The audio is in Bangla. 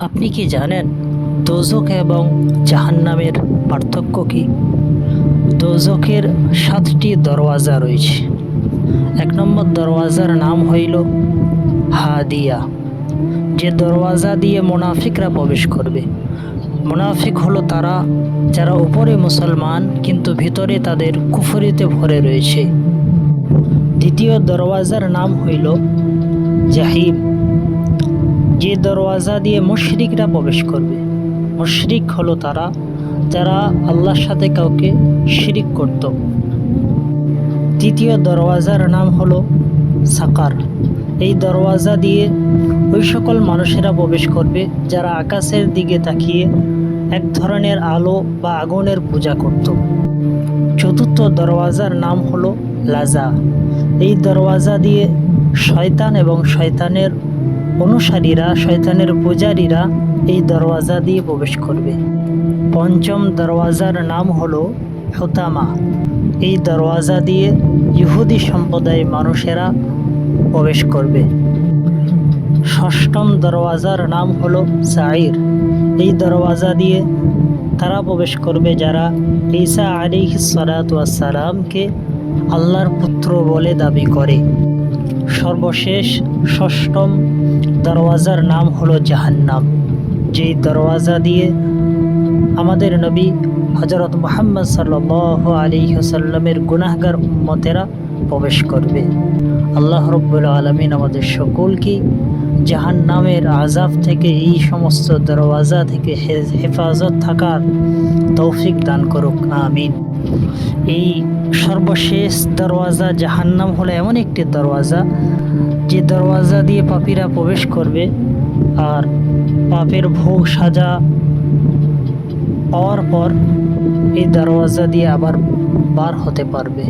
আপনি কি জানেন দোজখ এবং জাহান্নামের পার্থক্য কি? দোজখের 7টি দরওয়াজা রয়েছে। 1 নম্বর দরওয়াজার নাম হইল হাদিয়া, যে দরওয়াজা দিয়ে মুনাফিকরা প্রবেশ করবে। মুনাফিক হলো তারা যারা উপরে মুসলমান কিন্তু ভিতরে তাদের কুফরিতে ভরে রয়েছে। দ্বিতীয় দরওয়াজার নাম হইল জাহিম, যে দরওয়াজা দিয়ে মুশরিকরা প্রবেশ করবে। মুশরিক হলো তারা যারা আল্লাহর সাথে কাউকে শিরিক করত। তৃতীয় দরওয়াজার নাম হলো সাকার, এই দরওয়াজা দিয়ে ওই সকল মানুষেরা প্রবেশ করবে যারা আকাশের দিকে তাকিয়ে এক ধরনের আলো বা আগুনের পূজা করত। চতুর্থ দরওয়াজার নাম হলো লাজা, এই দরওয়াজা দিয়ে শয়তান এবং শয়তানের অনুসারীরা, শয়তানের পূজারীরা এই দরওয়াজা দিয়ে প্রবেশ করবে। পঞ্চম দরওয়াজার নাম হলো হুতামা, এই দরওয়াজা দিয়ে ইহুদি সম্প্রদায়ের মানুষেরা প্রবেশ করবে। ষষ্ঠম দরওয়াজার নাম হলো সাঈর, এই দরওয়াজা দিয়ে তারা প্রবেশ করবে যারা ঈসা আলাইহিস সালাতু ওয়াস সালামকে আল্লাহর পুত্র বলে দাবি করে। সর্বশেষ ষষ্ঠম দরওয়াজার নাম হলো জাহান্নাম, যেই দরওয়াজা দিয়ে আমাদের নবী হযরত মুহাম্মদ সাল্লাল্লাহু আলাইহি ওয়াসাল্লামের গুনাহগার উম্মতেরা প্রবেশ করবে। আল্লাহ রাব্বুল আলামিন আমাদের সকলকে জাহান্নামের আযাব থেকে, এই সমস্ত দরওয়াজা থেকে হেফাজত থাকার তৌফিক দান করুক, আমিন। এই সর্বশেষ দরওয়াজা জাহান্নাম হলো এমন একটি দরওয়াজা যে দরওয়াজা দিয়ে পাপীরা প্রবেশ করবে আর পাপের ভোগ সাজা পাওয়ার পর এই দরওয়াজা দিয়ে আবার বার হতে পারবে।